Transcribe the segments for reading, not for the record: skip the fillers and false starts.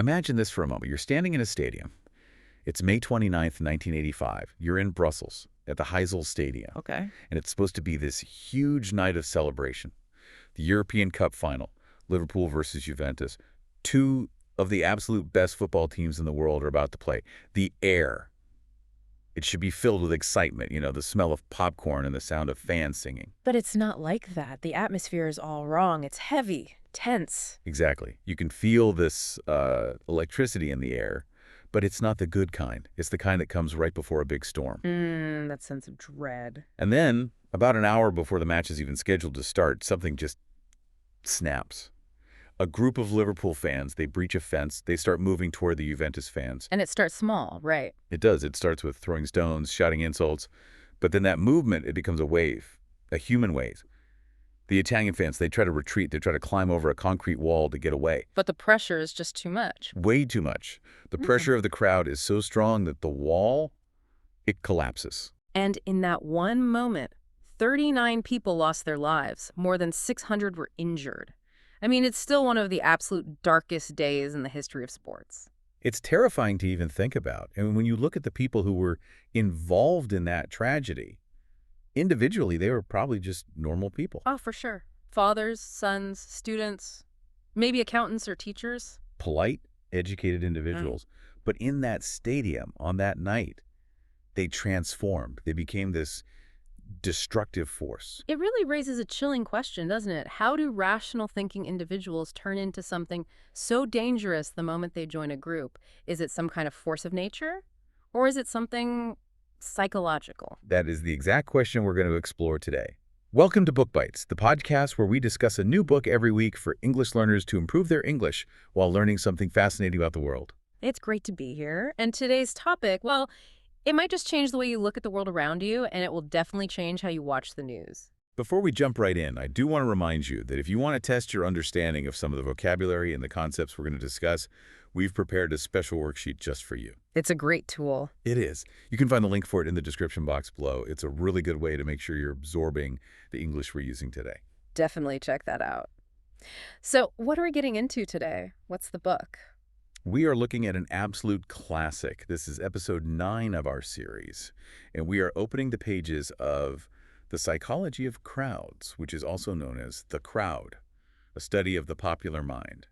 Imagine this for a moment. You're standing in a stadium. It's May 29th, 1985. You're in Brussels at the Heysel Stadium. Okay. And it's supposed to be this huge night of celebration. The European Cup final, Liverpool versus Juventus. Two of the absolute best football teams in the world are about to play. The air. It should be filled with excitement, the smell of popcorn and the sound of fans singing. But it's not like that. The atmosphere is all wrong. It's heavy, tense. Exactly. You can feel this electricity in the air, but it's not the good kind. It's the kind that comes right before a big storm. That sense of dread. And then, about an hour before the match is even scheduled to start, something just snaps. A group of Liverpool fans, they breach a fence. They start moving toward the Juventus fans. And it starts small, right? It does. It starts with throwing stones, shouting insults. But then that movement, it becomes a wave, a human wave. The Italian fans, they try to retreat. They try to climb over a concrete wall to get away. But the pressure is just too much. Way too much. The pressure of the crowd is so strong that the wall, it collapses. And in that one moment, 39 people lost their lives. More than 600 were injured. I mean, it's still one of the absolute darkest days in the history of sports. It's terrifying to even think about. And when you look at the people who were involved in that tragedy, individually, they were probably just normal people. Oh, for sure. Fathers, sons, students, maybe accountants or teachers. Polite, educated individuals. But in that stadium, on that night, they transformed. They became this destructive force. It really raises a chilling question, doesn't it? How do rational thinking individuals turn into something so dangerous the moment they join a group? Is it some kind of force of nature? Or is it something psychological? That is the exact question we're going to explore today. Welcome to Book Bites, the podcast where we discuss a new book every week for English learners to improve their English while learning something fascinating about the world. It's great to be here. And today's topic, well, it might just change the way you look at the world around you, and it will definitely change how you watch the news. Before we jump right in, I do want to remind you that if you want to test your understanding of some of the vocabulary and the concepts we're going to discuss, we've prepared a special worksheet just for you. It's a great tool. It is. You can find the link for it in the description box below. It's a really good way to make sure you're absorbing the English we're using today. Definitely check that out. So, what are we getting into today? What's the book? We are looking at an absolute classic. This is episode 9 of our series, and we are opening the pages of The Psychology of Crowds, which is also known as The Crowd, a study of the popular mind.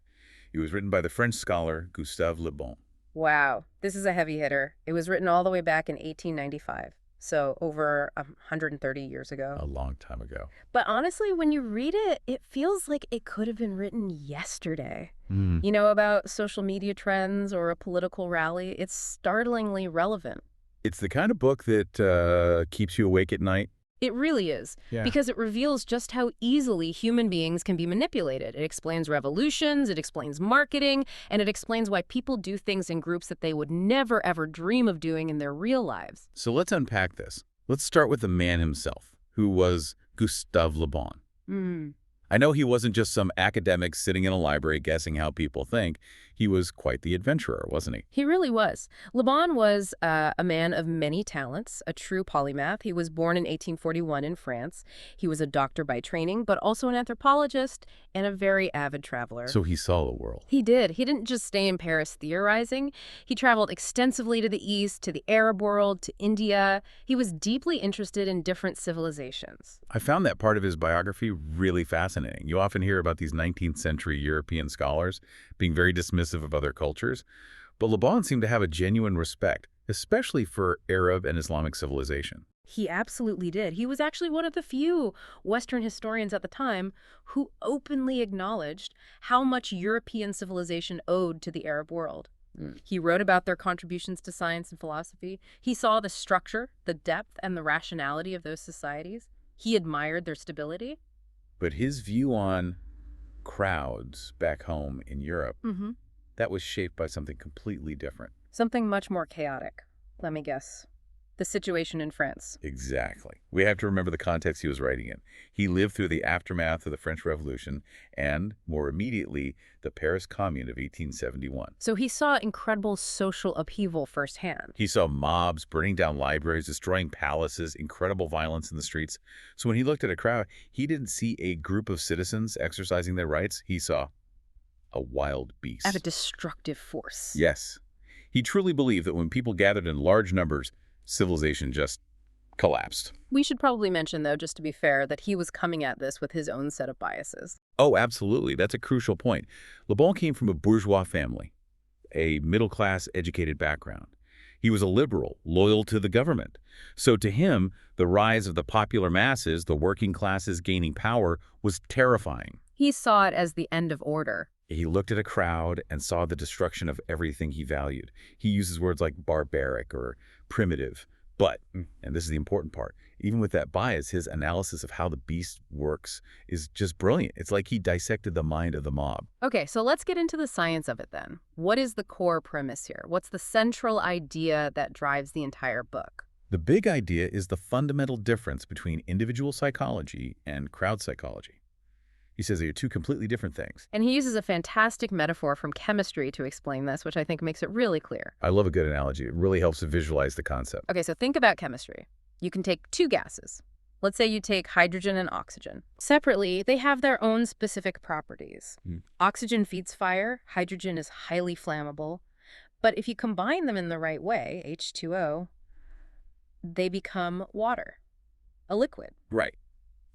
It was written by the French scholar Gustave Le Bon. Wow, this is a heavy hitter. It was written all the way back in 1895, so over 130 years ago. A long time ago. But honestly, when you read it, it feels like it could have been written yesterday. About social media trends or a political rally. It's startlingly relevant. It's the kind of book that keeps you awake at night. It really is, because it reveals just how easily human beings can be manipulated. It explains revolutions, it explains marketing, and it explains why people do things in groups that they would never, ever dream of doing in their real lives. So let's unpack this. Let's start with the man himself, who was Gustave Le Bon. I know he wasn't just some academic sitting in a library guessing how people think. He was quite the adventurer, wasn't he? He really was. Le Bon was a man of many talents, a true polymath. He was born in 1841 in France. He was a doctor by training, but also an anthropologist and a very avid traveler. So he saw the world. He did. He didn't just stay in Paris theorizing. He traveled extensively to the East, to the Arab world, to India. He was deeply interested in different civilizations. I found that part of his biography really fascinating. You often hear about these 19th century European scholars being very dismissive of other cultures, but Le Bon seemed to have a genuine respect, especially for Arab and Islamic civilization. He absolutely did. He was actually one of the few Western historians at the time who openly acknowledged how much European civilization owed to the Arab world. He wrote about their contributions to science and philosophy. He saw the structure, the depth, and the rationality of those societies. He admired their stability. But his view on crowds back home in Europe, that was shaped by something completely different. Something much more chaotic. Let me guess. The situation in France. Exactly. We have to remember the context he was writing in. He lived through the aftermath of the French Revolution and, more immediately, the Paris Commune of 1871. So he saw incredible social upheaval firsthand. He saw mobs burning down libraries, destroying palaces, incredible violence in the streets. So when he looked at a crowd, he didn't see a group of citizens exercising their rights. He saw a wild Of a beast. destructive force. Yes. He truly believed that when people gathered in large numbers, civilization just collapsed. We should probably mention, though, just to be fair, that he was coming at this with his own set of biases. Oh, absolutely. That's a crucial point. Le Bon came from a bourgeois family, a middle-class educated background. He was a liberal, loyal to the government. So to him, the rise of the popular masses, the working classes gaining power, was terrifying. He saw it as the end of order. He looked at a crowd and saw the destruction of everything he valued. He uses words like barbaric or primitive. But, and this is the important part, even with that bias, his analysis of how the beast works is just brilliant. It's like he dissected the mind of the mob. Okay, so let's get into the science of it then. What is the core premise here? What's the central idea that drives the entire book? The big idea is the fundamental difference between individual psychology and crowd psychology. He says they are two completely different things. And he uses a fantastic metaphor from chemistry to explain this, which I think makes it really clear. I love a good analogy. It really helps to visualize the concept. Okay, so think about chemistry. You can take two gases. Let's say you take hydrogen and oxygen. Separately, they have their own specific properties. Oxygen feeds fire, hydrogen is highly flammable. But if you combine them in the right way, H2O, they become water, a liquid. Right.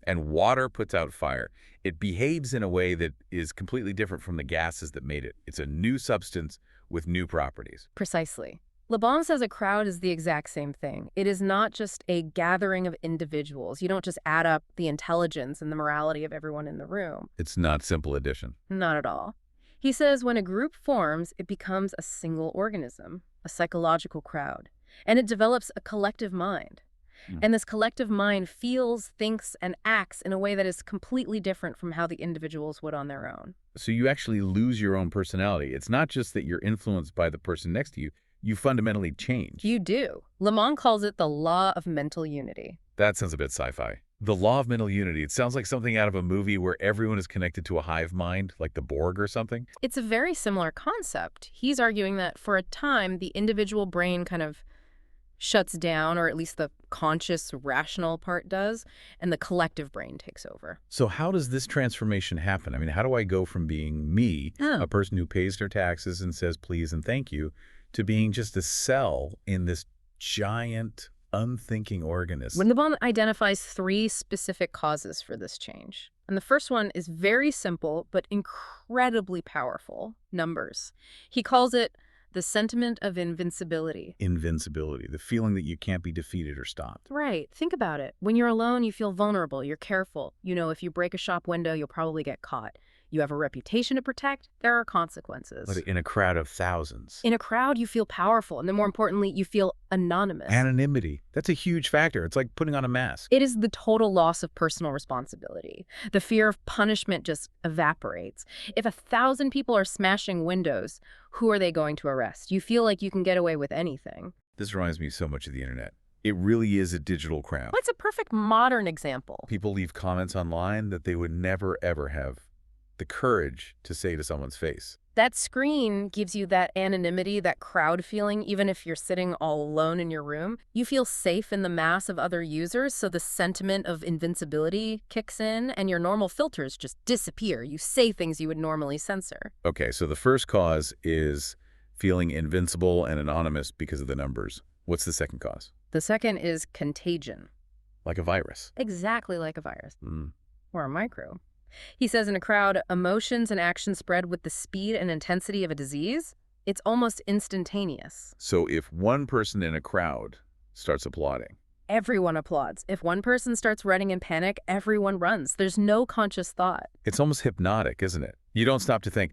And water puts out fire. It behaves in a way that is completely different from the gases that made it. It's a new substance with new properties. Precisely. Le Bon says a crowd is the exact same thing. It is not just a gathering of individuals. You don't just add up the intelligence and the morality of everyone in the room. It's not simple addition. Not at all. He says when a group forms, it becomes a single organism, a psychological crowd, and it develops a collective mind. And this collective mind feels, thinks, and acts in a way that is completely different from how the individuals would on their own. So you actually lose your own personality. It's not just that you're influenced by the person next to you. You fundamentally change. You do. Le Bon calls it the law of mental unity. That sounds a bit sci-fi. The law of mental unity. It sounds like something out of a movie where everyone is connected to a hive mind, like the Borg or something. It's a very similar concept. He's arguing that for a time, the individual brain kind of shuts down, or at least the conscious, rational part does, and the collective brain takes over. So how does this transformation happen? I mean, how do I go from being me, a person who pays their taxes and says please and thank you, to being just a cell in this giant, unthinking organism? Le Bon identifies three specific causes for this change. And the first one is very simple, but incredibly powerful: numbers. He calls it the sentiment of invincibility. Invincibility, the feeling that you can't be defeated or stopped. Right. Think about it. When you're alone, you feel vulnerable. You're careful. You know, if you break a shop window, you'll probably get caught. You have a reputation to protect. There are consequences. But in a crowd of thousands. In a crowd, you feel powerful. And then more importantly, you feel anonymous. Anonymity. That's a huge factor. It's like putting on a mask. It is the total loss of personal responsibility. The fear of punishment just evaporates. If 1,000 people are smashing windows, who are they going to arrest? You feel like you can get away with anything. This reminds me so much of the internet. It really is a digital crowd. What's a perfect modern example? People leave comments online that they would never, ever have the courage to say to someone's face. That screen gives you that anonymity, that crowd feeling, even if you're sitting all alone in your room. You feel safe in the mass of other users, so the sentiment of invincibility kicks in, and your normal filters just disappear. You say things you would normally censor. Okay, so the first cause is feeling invincible and anonymous because of the numbers. What's the second cause? The second is contagion. Like a virus. Exactly like a virus. Or a microbe. He says in a crowd, emotions and actions spread with the speed and intensity of a disease. It's almost instantaneous. So if one person in a crowd starts applauding, everyone applauds. If one person starts running in panic, everyone runs. There's no conscious thought. It's almost hypnotic, isn't it? You don't stop to think,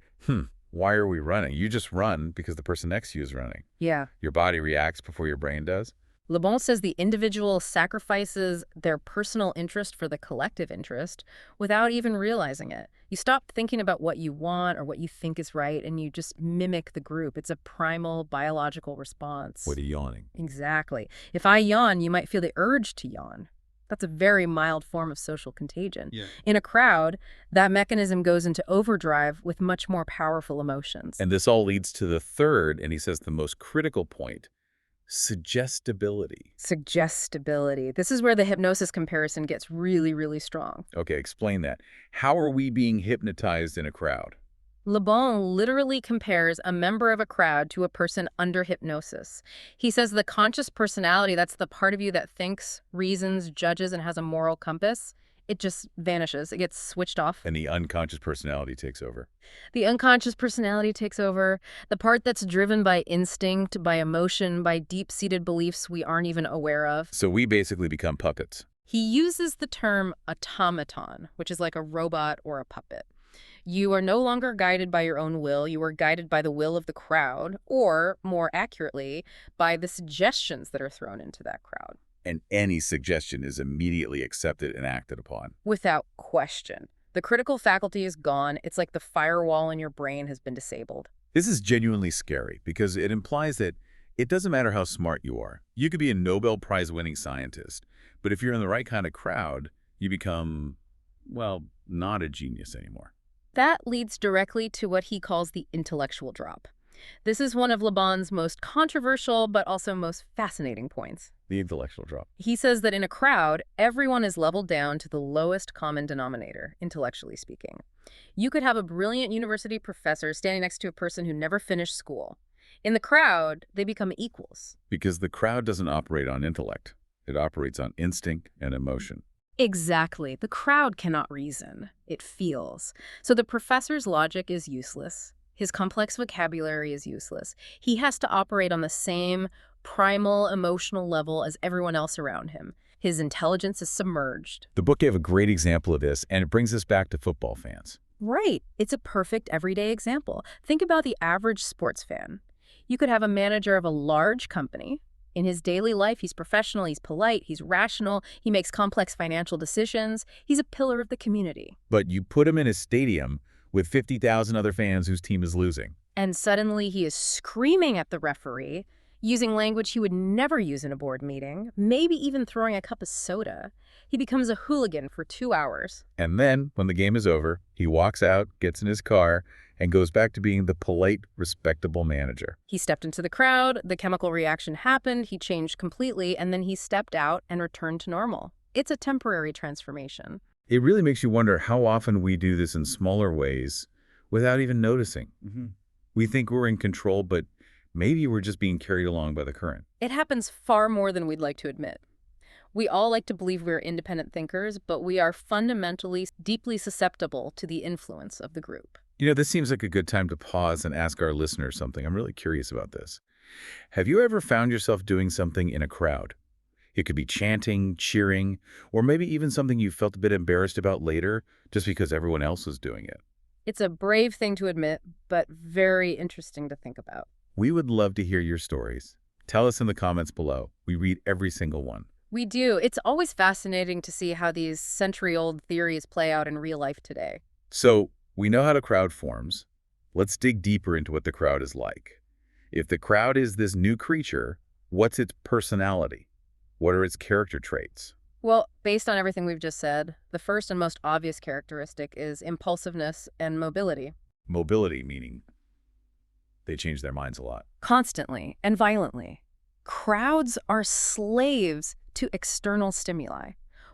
why are we running? You just run because the person next to you is running. Yeah. Your body reacts before your brain does. Le Bon says the individual sacrifices their personal interest for the collective interest without even realizing it. You stop thinking about what you want or what you think is right, and you just mimic the group. It's a primal biological response. What are you yawning? Exactly. If I yawn, you might feel the urge to yawn. That's a very mild form of social contagion. Yeah. In a crowd, that mechanism goes into overdrive with much more powerful emotions. And this all leads to the third, and he says the most critical point, suggestibility. Suggestibility. This is where the hypnosis comparison gets really, really strong. Okay, explain that. How are we being hypnotized in a crowd? Le Bon literally compares a member of a crowd to a person under hypnosis. He says the conscious personality, that's the part of you that thinks, reasons, judges, and has a moral compass, it just vanishes. It gets switched off. And the unconscious personality takes over. The unconscious personality takes over, the part that's driven by instinct, by emotion, by deep-seated beliefs we aren't even aware of. So we basically become puppets. He uses the term automaton, which is like a robot or a puppet. You are no longer guided by your own will. You are guided by the will of the crowd, or more accurately, by the suggestions that are thrown into that crowd. And any suggestion is immediately accepted and acted upon. Without question. The critical faculty is gone. It's like the firewall in your brain has been disabled. This is genuinely scary because it implies that it doesn't matter how smart you are. You could be a Nobel Prize-winning scientist, but if you're in the right kind of crowd, you become, well, not a genius anymore. That leads directly to what he calls the intellectual drop. This is one of Le Bon's most controversial but also most fascinating points. The intellectual drop. He says that in a crowd, everyone is leveled down to the lowest common denominator, intellectually speaking. You could have a brilliant university professor standing next to a person who never finished school. In the crowd, they become equals. Because the crowd doesn't operate on intellect. It operates on instinct and emotion. Exactly. The crowd cannot reason. It feels. So the professor's logic is useless. His complex vocabulary is useless. He has to operate on the same primal emotional level as everyone else around him. His intelligence is submerged. The book gave a great example of this, and it brings us back to football fans. Right. It's a perfect everyday example. Think about the average sports fan. You could have a manager of a large company. In his daily life, he's professional, he's polite, he's rational, he makes complex financial decisions. He's a pillar of the community. But you put him in a stadium with 50,000 other fans whose team is losing. And suddenly he is screaming at the referee, using language he would never use in a board meeting, maybe even throwing a cup of soda. He becomes a hooligan for 2 hours. And then, when the game is over, he walks out, gets in his car, and goes back to being the polite, respectable manager. He stepped into the crowd, the chemical reaction happened, he changed completely, and then he stepped out and returned to normal. It's a temporary transformation. It really makes you wonder how often we do this in smaller ways without even noticing. We think we're in control, but maybe we're just being carried along by the current. It happens far more than we'd like to admit. We all like to believe we're independent thinkers, but we are fundamentally deeply susceptible to the influence of the group. You know, this seems like a good time to pause and ask our listeners something. I'm really curious about this. Have you ever found yourself doing something in a crowd? It could be chanting, cheering, or maybe even something you felt a bit embarrassed about later just because everyone else was doing it. It's a brave thing to admit, but very interesting to think about. We would love to hear your stories. Tell us in the comments below. We read every single one. We do. It's always fascinating to see how these century-old theories play out in real life today. So, we know how the crowd forms. Let's dig deeper into what the crowd is like. If the crowd is this new creature, what's its personality? What are its character traits? Well, based on everything we've just said, the first and most obvious characteristic is impulsiveness and mobility. Mobility, meaning they change their minds a lot. Constantly and violently. Crowds are slaves to external stimuli.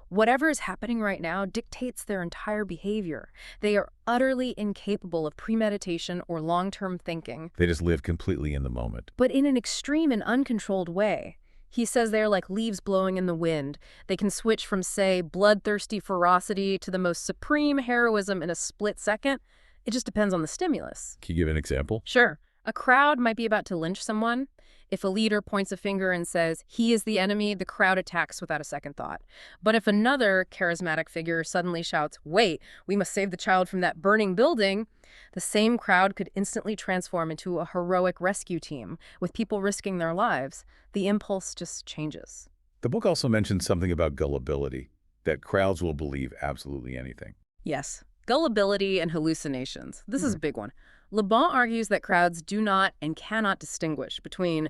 Whatever is happening right now dictates their entire behavior. They are utterly incapable of premeditation or long-term thinking. They just live completely in the moment. But in an extreme and uncontrolled way. He says they're like leaves blowing in the wind. They can switch from, say, bloodthirsty ferocity to the most supreme heroism in a split second. It just depends on the stimulus. Can you give an example? Sure. A crowd might be about to lynch someone. If a leader points a finger and says, he is the enemy, the crowd attacks without a second thought. But if another charismatic figure suddenly shouts, wait, we must save the child from that burning building, the same crowd could instantly transform into a heroic rescue team with people risking their lives. The impulse just changes. The book also mentions something about gullibility, that crowds will believe absolutely anything. Yes. Gullibility and hallucinations. This is a big one. Le Bon argues that crowds do not and cannot distinguish between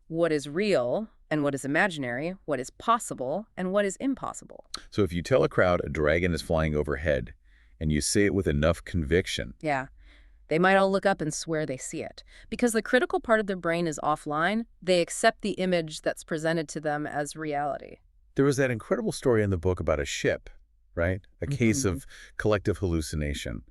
what is real and what is imaginary, what is possible and what is impossible. So if you tell a crowd a dragon is flying overhead, and you say it with enough conviction, Yeah. They might all look up and swear they see it. Because the critical part of their brain is offline, they accept the image that's presented to them as reality. there was that incredible story in the book about a ship, right? A case of collective hallucination.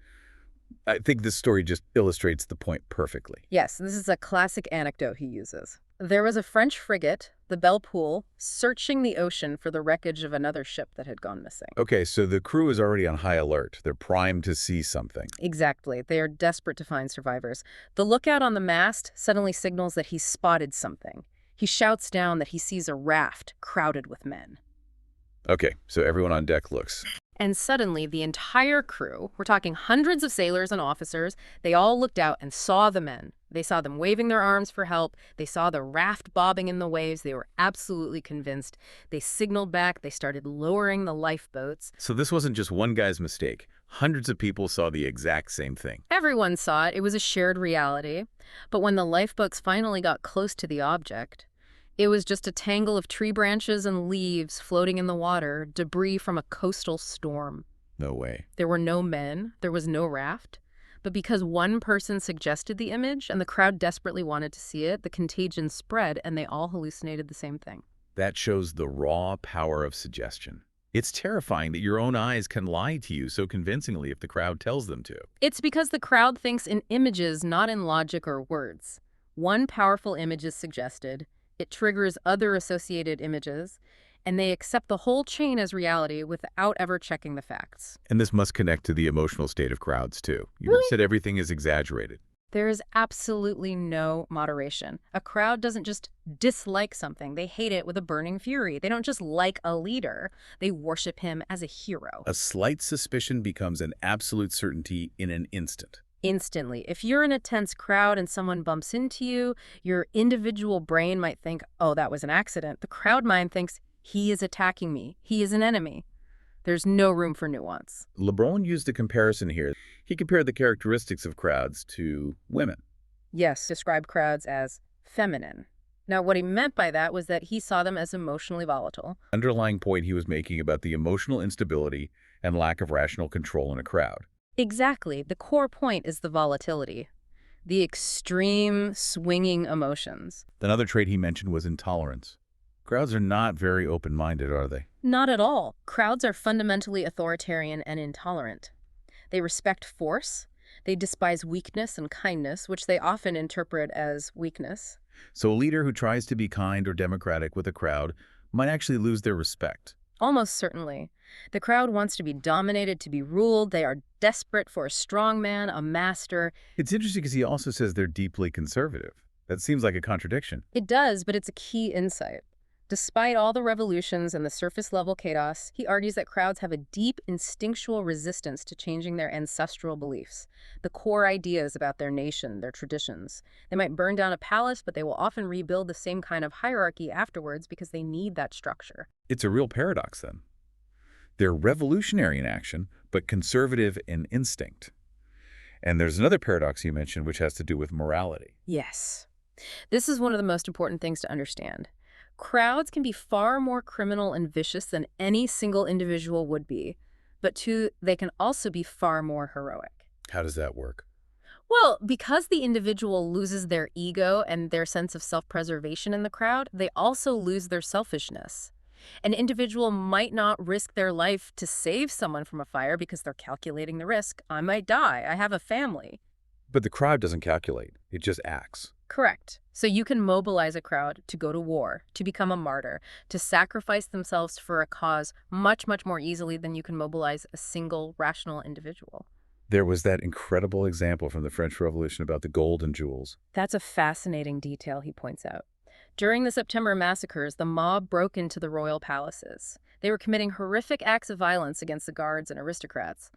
I think this story just illustrates the point perfectly. Yes, this is a classic anecdote he uses. There was a French frigate, the Belle Poule, searching the ocean for the wreckage of another ship that had gone missing. Okay, so the crew is already on high alert. They're primed to see something. Exactly. They are desperate to find survivors. The lookout on the mast suddenly signals that he's spotted something. He shouts down that he sees a raft crowded with men. Okay, so everyone on deck looks. And suddenly, the entire crew, we're talking hundreds of sailors and officers, they all looked out and saw the men. They saw them waving their arms for help. They saw the raft bobbing in the waves. They were absolutely convinced. They signaled back. They started lowering the lifeboats. So this wasn't just one guy's mistake. Hundreds of people saw the exact same thing. Everyone saw it. It was a shared reality. But when the lifeboats finally got close to the object, it was just a tangle of tree branches and leaves floating in the water, debris from a coastal storm. No way. There were no men, there was no raft. But because one person suggested the image and the crowd desperately wanted to see it, the contagion spread and they all hallucinated the same thing. That shows the raw power of suggestion. It's terrifying that your own eyes can lie to you so convincingly if the crowd tells them to. It's because the crowd thinks in images, not in logic or words. One powerful image is suggested. It triggers other associated images, and they accept the whole chain as reality without ever checking the facts. And this must connect to the emotional state of crowds, too. You Really? said everything is exaggerated. There is absolutely no moderation. A crowd doesn't just dislike something. They hate it with a burning fury. They don't just like a leader. They worship him as a hero. A slight suspicion becomes an absolute certainty in an instant. Instantly. If you're in a tense crowd and someone bumps into you, your individual brain might think, oh, that was an accident. The crowd mind thinks, he is attacking me. He is an enemy. There's no room for nuance. Le Bon used a comparison here. He compared the characteristics of crowds to women. Yes, described crowds as feminine. Now, what he meant by that was that he saw them as emotionally volatile. Underlying point he was making about the emotional instability and lack of rational control in a crowd. Exactly. The core point is the volatility, the extreme swinging emotions. Another trait he mentioned was intolerance. Crowds are not very open-minded, are they? Not at all. Crowds are fundamentally authoritarian and intolerant. They respect force. They despise weakness and kindness, which they often interpret as weakness. So a leader who tries to be kind or democratic with a crowd might actually lose their respect. Almost certainly. The crowd wants to be dominated, to be ruled. They are desperate for a strong man, a master. It's interesting because he also says they're deeply conservative. That seems like a contradiction. It does, but it's a key insight. Despite all the revolutions and the surface-level chaos, he argues that crowds have a deep instinctual resistance to changing their ancestral beliefs, the core ideas about their nation, their traditions. They might burn down a palace, but they will often rebuild the same kind of hierarchy afterwards because they need that structure. It's a real paradox, then. They're revolutionary in action, but conservative in instinct. And there's another paradox you mentioned, which has to do with morality. Yes. This is one of the most important things to understand. Crowds can be far more criminal and vicious than any single individual would be, but they can also be far more heroic. How does that work? Well, because the individual loses their ego and their sense of self-preservation in the crowd, they also lose their selfishness. An individual might not risk their life to save someone from a fire because they're calculating the risk. I might die. I have a family. But the crowd doesn't calculate. It just acts. Correct. So you can mobilize a crowd to go to war, to become a martyr, to sacrifice themselves for a cause much, much more easily than you can mobilize a single rational individual. There was that incredible example from the French Revolution about the gold and jewels. That's a fascinating detail, he points out. During the September massacres, the mob broke into the royal palaces. They were committing horrific acts of violence against the guards and aristocrats,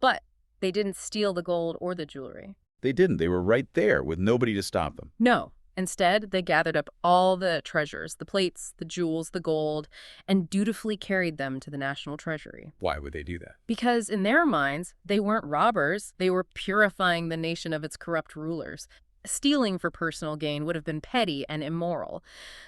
but they didn't steal the gold or the jewelry. They didn't. They were right there with nobody to stop them. No. Instead, they gathered up all the treasures, the plates, the jewels, the gold, and dutifully carried them to the national treasury. Why would they do that? Because in their minds, they weren't robbers. They were purifying the nation of its corrupt rulers. Stealing for personal gain would have been petty and immoral.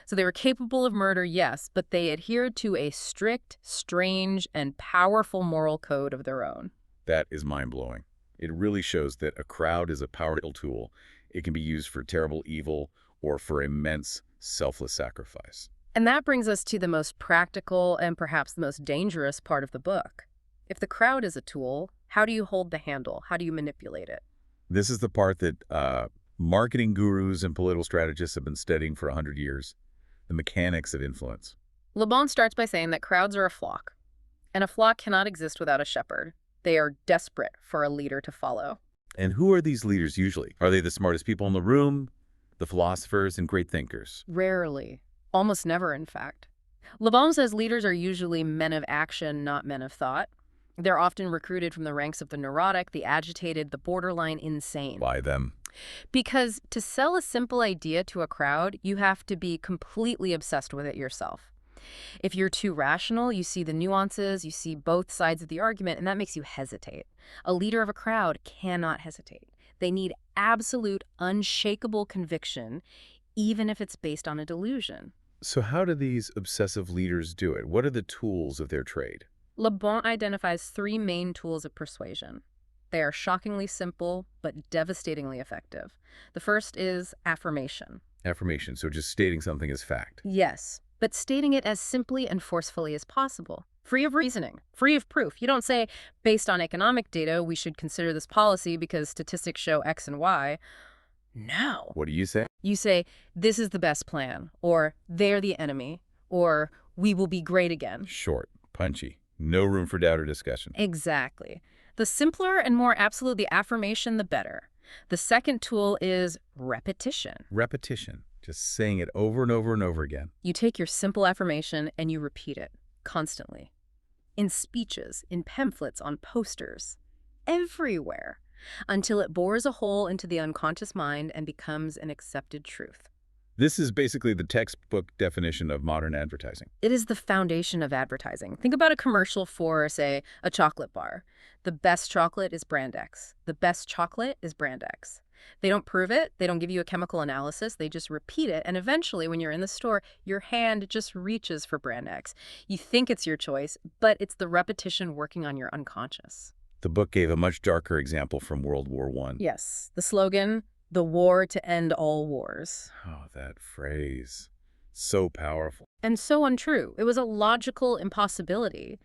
So they were capable of murder, yes, but they adhered to a strict, strange, and powerful moral code of their own. That is mind-blowing. It really shows that a crowd is a powerful tool. It can be used for terrible evil or for immense, selfless sacrifice. And that brings us to the most practical and perhaps the most dangerous part of the book. If the crowd is a tool, How do you hold the handle? How do you manipulate it? This is the part that marketing gurus and political strategists have been studying for 100 years, the mechanics of influence. Le Bon starts by saying that crowds are a flock, and a flock cannot exist without a shepherd. They are desperate for a leader to follow. And who are these leaders usually? Are they the smartest people in the room, the philosophers and great thinkers? Rarely. Almost never, in fact. Le Bon says leaders are usually men of action, not men of thought. They're often recruited from the ranks of the neurotic, the agitated, the borderline insane. Why them? Because to sell a simple idea to a crowd, you have to be completely obsessed with it yourself. If you're too rational, you see the nuances, you see both sides of the argument, and that makes you hesitate. A leader of a crowd cannot hesitate. They need absolute, unshakable conviction, even if it's based on a delusion. So how do these obsessive leaders do it? What are the tools of their trade? Le Bon identifies three main tools of persuasion. They are shockingly simple, but devastatingly effective. The first is affirmation. Affirmation, so just stating something as fact. Yes, but stating it as simply and forcefully as possible. Free of reasoning, free of proof. You don't say, based on economic data, we should consider this policy because statistics show X and Y. No. What do you say? You say, this is the best plan, or they're the enemy, or we will be great again. Short, punchy, no room for doubt or discussion. Exactly. The simpler and more absolute the affirmation, the better. The second tool is repetition. Repetition, just saying it over and over and over again. You take your simple affirmation and you repeat it constantly. In speeches, in pamphlets, on posters, everywhere, until it bores a hole into the unconscious mind and becomes an accepted truth. This is basically the textbook definition of modern advertising. It is the foundation of advertising. Think about a commercial for, say, a chocolate bar. The best chocolate is brand X. The best chocolate is brand X. They don't prove it. They don't give you a chemical analysis. They just repeat it. And eventually, when you're in the store, your hand just reaches for brand X. You think it's your choice, but it's the repetition working on your unconscious. The book gave a much darker example from World War I. Yes. The slogan, the war to end all wars. Oh, that phrase. So powerful. And so untrue. It was a logical impossibility.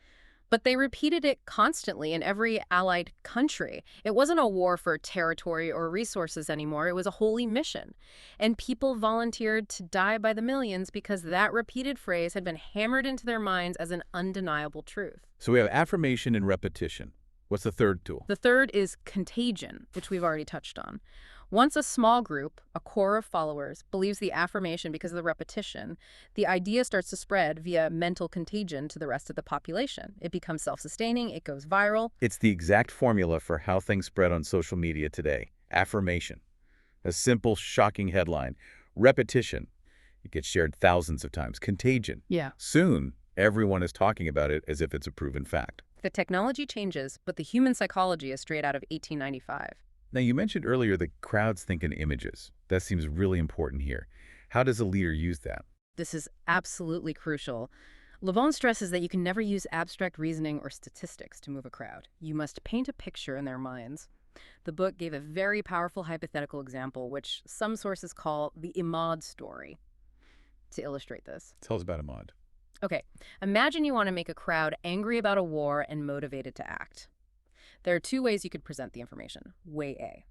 But they repeated it constantly in every allied country. It wasn't a war for territory or resources anymore. It was a holy mission. And people volunteered to die by the millions because that repeated phrase had been hammered into their minds as an undeniable truth. So we have affirmation and repetition. What's the third tool? The third is contagion, which we've already touched on. Once a small group, a core of followers, believes the affirmation because of the repetition, the idea starts to spread via mental contagion to the rest of the population. It becomes self-sustaining, it goes viral. It's the exact formula for how things spread on social media today. Affirmation. A simple, shocking headline. Repetition. It gets shared thousands of times. Contagion. Yeah. Soon, everyone is talking about it as if it's a proven fact. The technology changes, but the human psychology is straight out of 1895. Now, you mentioned earlier that crowds think in images. That seems really important here. How does a leader use that? This is absolutely crucial. Le Bon stresses that you can never use abstract reasoning or statistics to move a crowd. You must paint a picture in their minds. The book gave a very powerful hypothetical example, which some sources call the Imad story, to illustrate this. Tell us about Ahmad. Okay, imagine you want to make a crowd angry about a war and motivated to act. There are two ways you could present the information. Way A.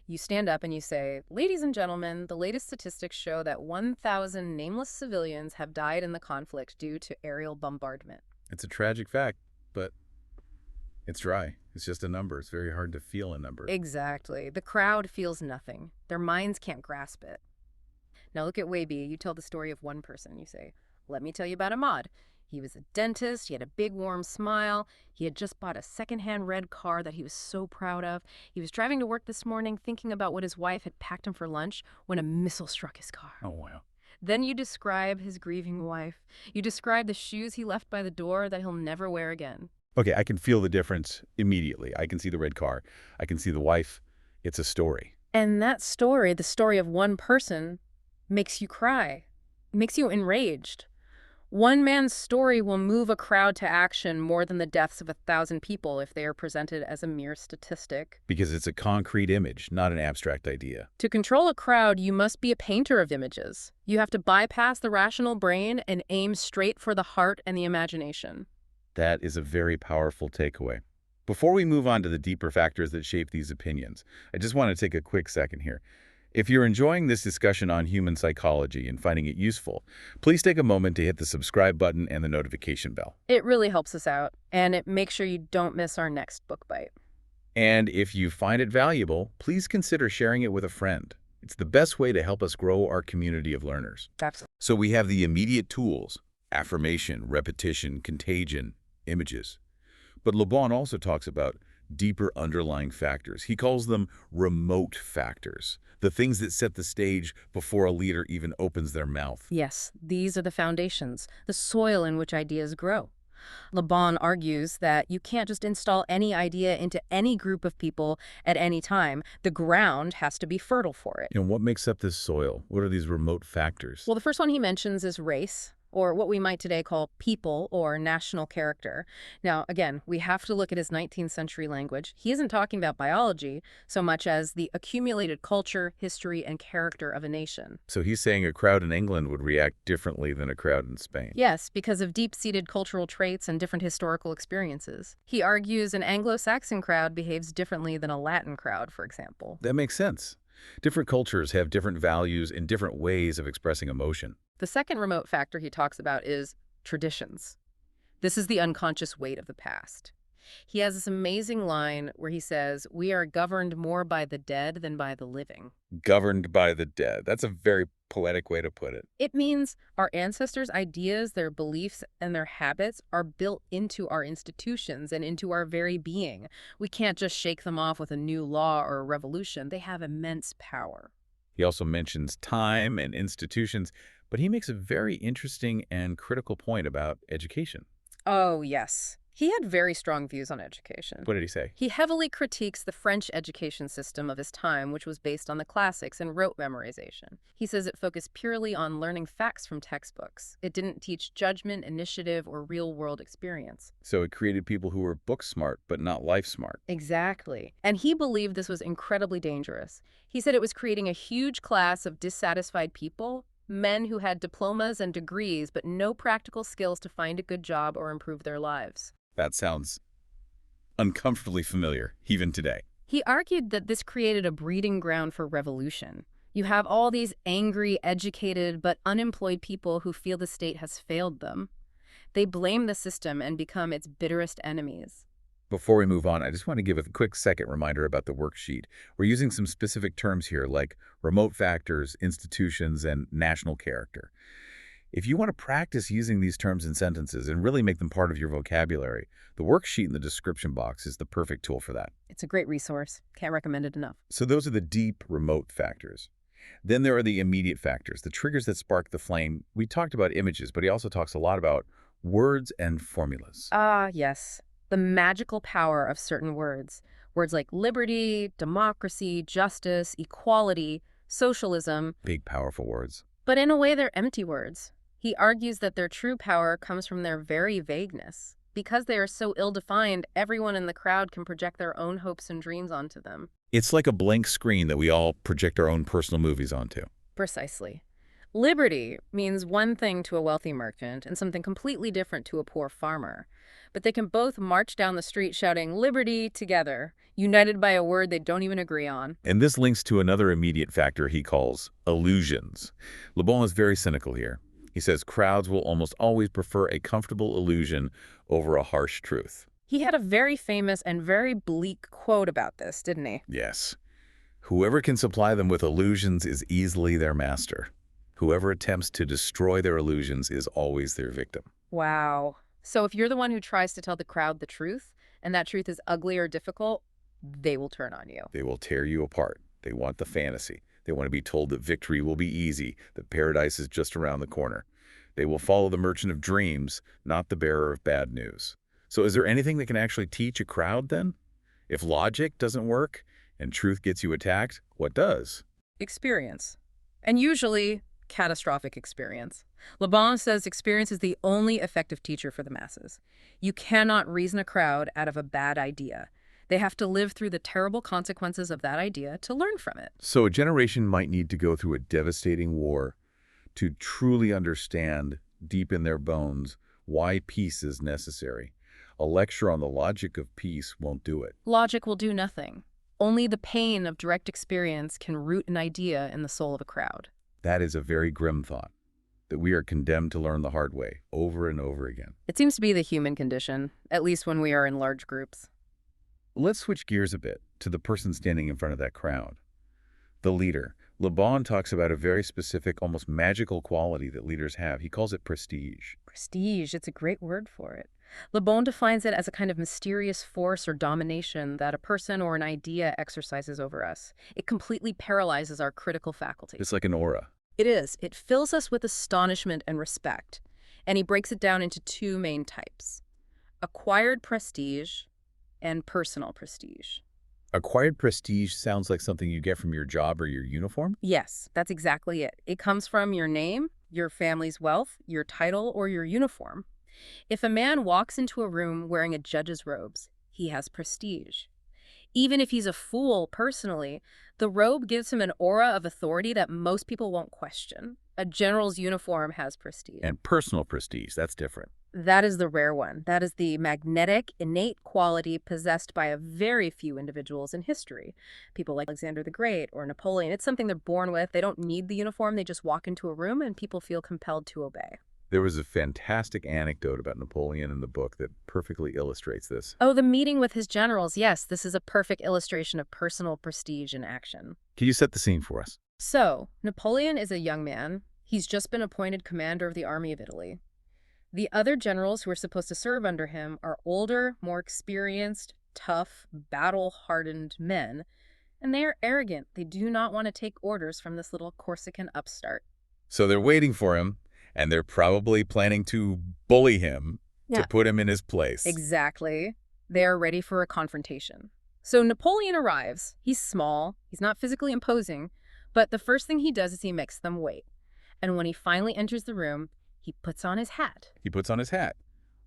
You stand up and you say, ladies and gentlemen, the latest statistics show that 1,000 nameless civilians have died in the conflict due to aerial bombardment. It's a tragic fact, but it's dry. It's just a number. It's very hard to feel a number. Exactly. The crowd feels nothing. Their minds can't grasp it. Now look at way B. You tell the story of one person. You say, let me tell you about Ahmad. He was a dentist, he had a big warm smile, he had just bought a secondhand red car that he was so proud of. He was driving to work this morning thinking about what his wife had packed him for lunch when a missile struck his car. Oh, wow. Then you describe his grieving wife. You describe the shoes he left by the door that he'll never wear again. Okay, I can feel the difference immediately. I can see the red car. I can see the wife. It's a story. And that story, the story of one person, makes you cry, makes you enraged. One man's story will move a crowd to action more than the deaths of 1,000 people if they are presented as a mere statistic. Because it's a concrete image, not an abstract idea. To control a crowd, you must be a painter of images. You have to bypass the rational brain and aim straight for the heart and the imagination. That is a very powerful takeaway. Before we move on to the deeper factors that shape these opinions, I just want to take a quick second here. If you're enjoying this discussion on human psychology and finding it useful, please take a moment to hit the subscribe button and the notification bell. It really helps us out, and it makes sure you don't miss our next book bite. And if you find it valuable, please consider sharing it with a friend. It's the best way to help us grow our community of learners. Absolutely. So we have the immediate tools: affirmation, repetition, contagion, images. But Le Bon also talks about deeper underlying factors. He calls them remote factors, the things that set the stage before a leader even opens their mouth. Yes, these are the foundations, the soil in which ideas grow. Le Bon argues that you can't just install any idea into any group of people at any time. The ground has to be fertile for it. And what makes up this soil? What are these remote factors? Well, the first one he mentions is race, or what we might today call people or national character. Now, again, we have to look at his 19th century language. He isn't talking about biology so much as the accumulated culture, history, and character of a nation. So he's saying a crowd in England would react differently than a crowd in Spain. Yes, because of deep-seated cultural traits and different historical experiences. He argues an Anglo-Saxon crowd behaves differently than a Latin crowd, for example. That makes sense. Different cultures have different values and different ways of expressing emotion. The second remote factor he talks about is traditions. This is the unconscious weight of the past. He has this amazing line where he says, "We are governed more by the dead than by the living." Governed by the dead. That's a very poetic way to put it. It means our ancestors' ideas, their beliefs, and their habits are built into our institutions and into our very being. We can't just shake them off with a new law or a revolution. They have immense power. He also mentions time and institutions, but he makes a very interesting and critical point about education. Oh, yes. He had very strong views on education. What did he say? He heavily critiques the French education system of his time, which was based on the classics and rote memorization. He says it focused purely on learning facts from textbooks. It didn't teach judgment, initiative, or real-world experience. So it created people who were book smart, but not life smart. Exactly. And he believed this was incredibly dangerous. He said it was creating a huge class of dissatisfied people, men who had diplomas and degrees, but no practical skills to find a good job or improve their lives. That sounds uncomfortably familiar, even today. He argued that this created a breeding ground for revolution. You have all these angry, educated, but unemployed people who feel the state has failed them. They blame the system and become its bitterest enemies. Before we move on, I just want to give a quick second reminder about the worksheet. We're using some specific terms here like remote factors, institutions, and national character. If you want to practice using these terms in sentences and really make them part of your vocabulary, the worksheet in the description box is the perfect tool for that. It's a great resource. Can't recommend it enough. So those are the deep, remote factors. Then there are the immediate factors, the triggers that spark the flame. We talked about images, but he also talks a lot about words and formulas. Ah, yes. The magical power of certain words. Words like liberty, democracy, justice, equality, socialism. Big, powerful words. But in a way, they're empty words. He argues that their true power comes from their very vagueness. Because they are so ill-defined, everyone in the crowd can project their own hopes and dreams onto them. It's like a blank screen that we all project our own personal movies onto. Precisely. Liberty means one thing to a wealthy merchant and something completely different to a poor farmer. But they can both march down the street shouting liberty together, united by a word they don't even agree on. And this links to another immediate factor he calls illusions. Le Bon is very cynical here. He says crowds will almost always prefer a comfortable illusion over a harsh truth. He had a very famous and very bleak quote about this, didn't he? Yes. Whoever can supply them with illusions is easily their master. Whoever attempts to destroy their illusions is always their victim. Wow. So if you're the one who tries to tell the crowd the truth, and that truth is ugly or difficult, they will turn on you. They will tear you apart. They want the fantasy. They want to be told that victory will be easy, that paradise is just around the corner. They will follow the merchant of dreams, not the bearer of bad news. So is there anything that can actually teach a crowd then? If logic doesn't work and truth gets you attacked, what does? Experience. And usually, catastrophic experience. Le Bon says experience is the only effective teacher for the masses. You cannot reason a crowd out of a bad idea. They have to live through the terrible consequences of that idea to learn from it. So a generation might need to go through a devastating war to truly understand deep in their bones why peace is necessary. A lecture on the logic of peace won't do it. Logic will do nothing. Only the pain of direct experience can root an idea in the soul of a crowd. That is a very grim thought, that we are condemned to learn the hard way, over and over again. It seems to be the human condition, at least when we are in large groups. Let's switch gears a bit to the person standing in front of that crowd. The leader. Le Bon talks about a very specific, almost magical quality that leaders have. He calls it prestige. Prestige, it's a great word for it. Le Bon defines it as a kind of mysterious force or domination that a person or an idea exercises over us. It completely paralyzes our critical faculty. It's like an aura. It is. It fills us with astonishment and respect. And he breaks it down into two main types: acquired prestige and personal prestige. Acquired prestige sounds like something you get from your job or your uniform? Yes, that's exactly it. It comes from your name, your family's wealth, your title, or your uniform. If a man walks into a room wearing a judge's robes, he has prestige. Even if he's a fool personally, the robe gives him an aura of authority that most people won't question. A general's uniform has prestige. And personal prestige, that's different. That is the rare one. That is the magnetic, innate quality possessed by a very few individuals in history. People like Alexander the Great or Napoleon. It's something they're born with. They don't need the uniform. They just walk into a room and people feel compelled to obey. There was a fantastic anecdote about Napoleon in the book that perfectly illustrates this. Oh, the meeting with his generals. Yes, this is a perfect illustration of personal prestige in action. Can you set the scene for us? So, Napoleon is a young man. He's just been appointed commander of the army of Italy. The other generals who are supposed to serve under him are older, more experienced, tough, battle-hardened men, and they are arrogant. They do not want to take orders from this little Corsican upstart. So they're waiting for him, and they're probably planning to bully him to put him in his place. Exactly. They are ready for a confrontation. So Napoleon arrives. He's small. He's not physically imposing, but the first thing he does is he makes them wait. And when he finally enters the room, he puts on his hat. He puts on his hat.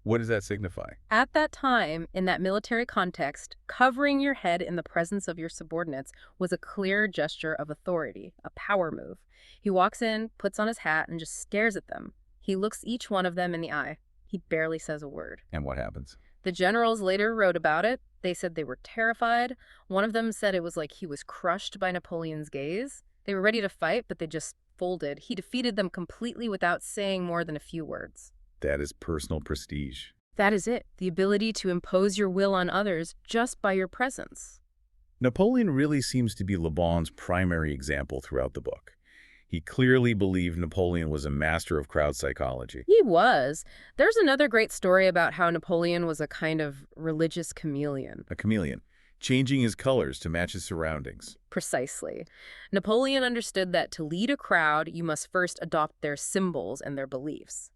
What does that signify? At that time, in that military context, covering your head in the presence of your subordinates was a clear gesture of authority, a power move. He walks in, puts on his hat, and just stares at them. He looks each one of them in the eye. He barely says a word. And what happens? The generals later wrote about it. They said they were terrified. One of them said it was like he was crushed by Napoleon's gaze. They were ready to fight, but they just folded. He defeated them completely without saying more than a few words. That is personal prestige. That is it, the ability to impose your will on others just by your presence. Napoleon really seems to be Le Bon's primary example throughout the book. He clearly believed Napoleon was a master of crowd psychology. He was. There's another great story about how Napoleon was a kind of religious chameleon. A chameleon, changing his colors to match his surroundings. Precisely. Napoleon understood that to lead a crowd, you must first adopt their symbols and their beliefs.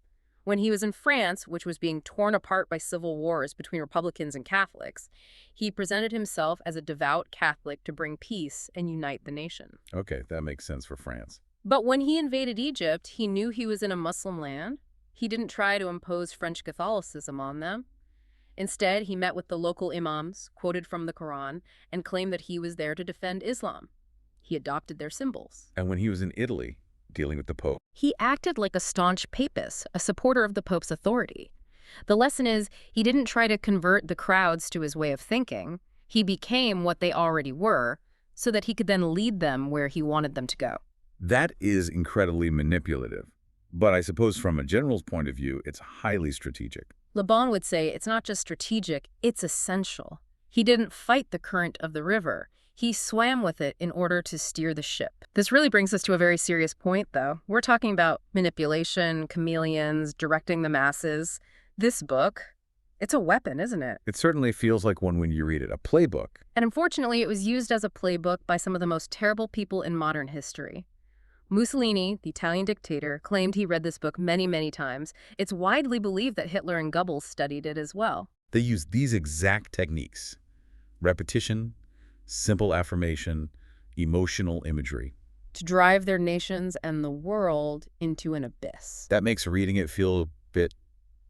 When he was in France, which was being torn apart by civil wars between Republicans and Catholics, he presented himself as a devout Catholic to bring peace and unite the nation. Okay, that makes sense for France. But when he invaded Egypt, he knew he was in a Muslim land. He didn't try to impose French Catholicism on them. Instead, he met with the local imams, quoted from the Quran, and claimed that he was there to defend Islam. He adopted their symbols. And when he was in Italy, dealing with the Pope, he acted like a staunch papist, a supporter of the Pope's authority. The lesson is, he didn't try to convert the crowds to his way of thinking. He became what they already were, so that he could then lead them where he wanted them to go. That is incredibly manipulative. But I suppose from a general's point of view, it's highly strategic. Le Bon would say it's not just strategic, it's essential. He didn't fight the current of the river. He swam with it in order to steer the ship. This really brings us to a very serious point, though. We're talking about manipulation, chameleons, directing the masses. This book, it's a weapon, isn't it? It certainly feels like one when you read it, a playbook. And unfortunately, it was used as a playbook by some of the most terrible people in modern history. Mussolini, the Italian dictator, claimed he read this book many, many times. It's widely believed that Hitler and Goebbels studied it as well. They used these exact techniques: repetition, simple affirmation, emotional imagery, to drive their nations and the world into an abyss. That makes reading it feel a bit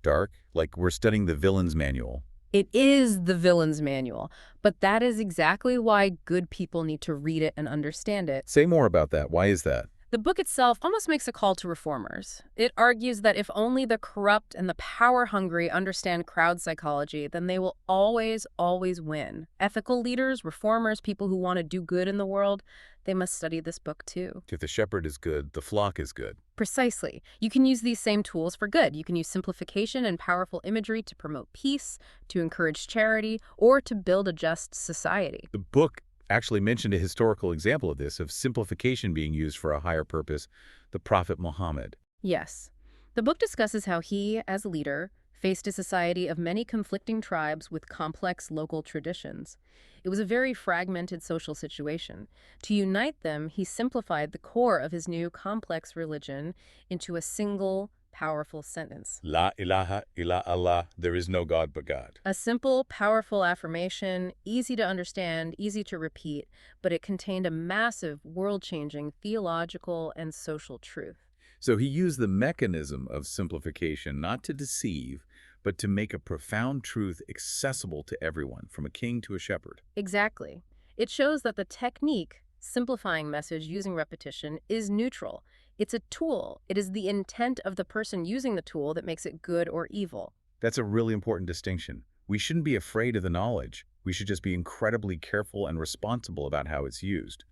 dark, like we're studying the villain's manual. It is the villain's manual, but that is exactly why good people need to read it and understand it. Say more about that. Why is that? The book itself almost makes a call to reformers. It argues that if only the corrupt and the power-hungry understand crowd psychology, then they will always, always win. Ethical leaders, reformers, people who want to do good in the world, they must study this book too. If the shepherd is good, the flock is good. Precisely. You can use these same tools for good. You can use simplification and powerful imagery to promote peace, to encourage charity, or to build a just society. The book actually mentioned a historical example of this, of simplification being used for a higher purpose, the Prophet Muhammad. Yes. The book discusses how he, as a leader, faced a society of many conflicting tribes with complex local traditions. It was a very fragmented social situation. To unite them, he simplified the core of his new complex religion into a single, powerful sentence. La ilaha illa Allah, there is no God but God. A simple, powerful affirmation, easy to understand, easy to repeat, but it contained a massive, world-changing theological and social truth. So he used the mechanism of simplification not to deceive, but to make a profound truth accessible to everyone, from a king to a shepherd. Exactly. It shows that the technique, simplifying message using repetition, is neutral. It's a tool. It is the intent of the person using the tool that makes it good or evil. That's a really important distinction. We shouldn't be afraid of the knowledge. We should just be incredibly careful and responsible about how it's used.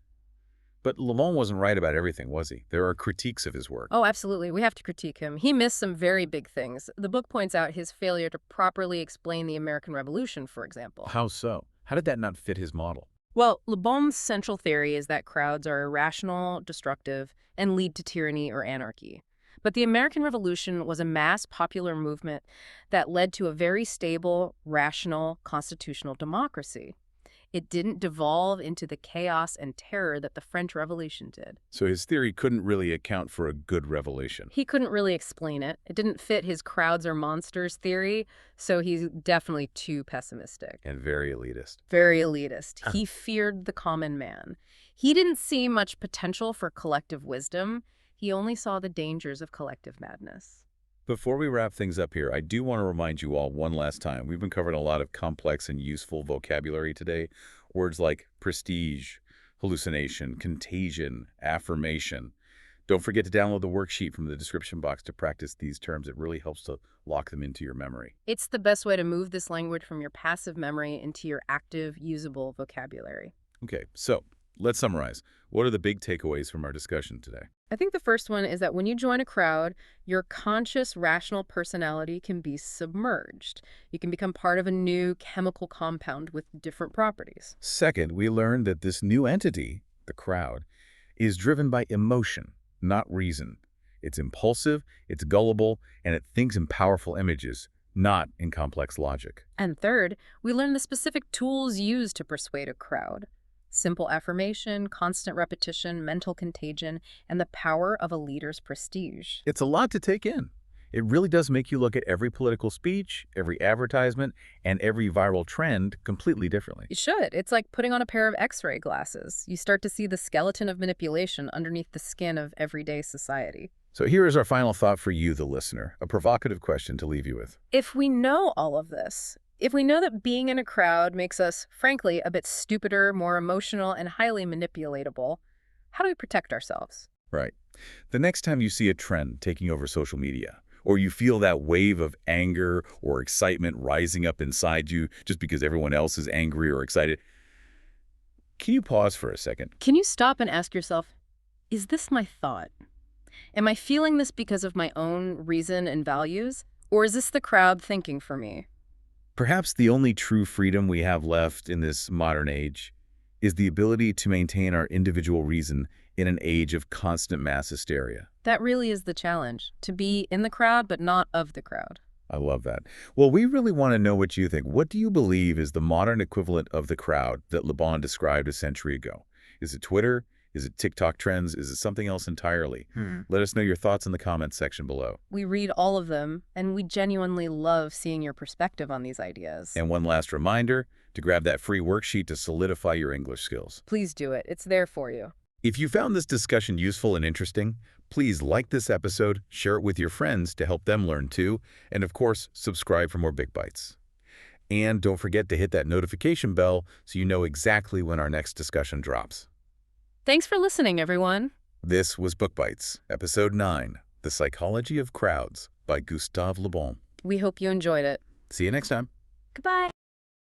But Le Bon wasn't right about everything, was he? There are critiques of his work. Oh, absolutely. We have to critique him. He missed some very big things. The book points out his failure to properly explain the American Revolution, for example. How so? How did that not fit his model? Well, Le Bon's central theory is that crowds are irrational, destructive, and lead to tyranny or anarchy. But the American Revolution was a mass popular movement that led to a very stable, rational, constitutional democracy. It didn't devolve into the chaos and terror that the French Revolution did. So his theory couldn't really account for a good revelation. He couldn't really explain it. It didn't fit his crowds are monsters theory, so he's definitely too pessimistic. And very elitist. Very elitist. He feared the common man. He didn't see much potential for collective wisdom. He only saw the dangers of collective madness. Before we wrap things up here, I do want to remind you all one last time. We've been covering a lot of complex and useful vocabulary today. Words like prestige, hallucination, contagion, affirmation. Don't forget to download the worksheet from the description box to practice these terms. It really helps to lock them into your memory. It's the best way to move this language from your passive memory into your active, usable vocabulary. Okay, so let's summarize. What are the big takeaways from our discussion today? I think the first one is that when you join a crowd, your conscious, rational personality can be submerged. You can become part of a new chemical compound with different properties. Second, we learned that this new entity, the crowd, is driven by emotion, not reason. It's impulsive, it's gullible, and it thinks in powerful images, not in complex logic. And third, we learned the specific tools used to persuade a crowd. Simple affirmation, constant repetition, mental contagion, and the power of a leader's prestige. It's a lot to take in. It really does make you look at every political speech, every advertisement, and every viral trend completely differently. It should. It's like putting on a pair of X-ray glasses. You start to see the skeleton of manipulation underneath the skin of everyday society. So here is our final thought for you, the listener, a provocative question to leave you with. If we know all of this, if we know that being in a crowd makes us, frankly, a bit stupider, more emotional, and highly manipulatable, how do we protect ourselves? Right. The next time you see a trend taking over social media, or you feel that wave of anger or excitement rising up inside you just because everyone else is angry or excited, can you pause for a second? Can you stop and ask yourself, is this my thought? Am I feeling this because of my own reason and values? Or is this the crowd thinking for me? Perhaps the only true freedom we have left in this modern age is the ability to maintain our individual reason in an age of constant mass hysteria. That really is the challenge, to be in the crowd but not of the crowd. I love that. Well, we really want to know what you think. What do you believe is the modern equivalent of the crowd that Le Bon described a century ago? Is it Twitter? Is it TikTok trends? Is it something else entirely? Let us know your thoughts in the comments section below. We read all of them, and we genuinely love seeing your perspective on these ideas. And one last reminder to grab that free worksheet to solidify your English skills. Please do it. It's there for you. If you found this discussion useful and interesting, please like this episode, share it with your friends to help them learn too, and of course, subscribe for more Big Bites. And don't forget to hit that notification bell so you know exactly when our next discussion drops. Thanks for listening, everyone. This was Book Bites, Episode 9, The Psychology of Crowds by Gustave Le Bon. We hope you enjoyed it. See you next time. Goodbye.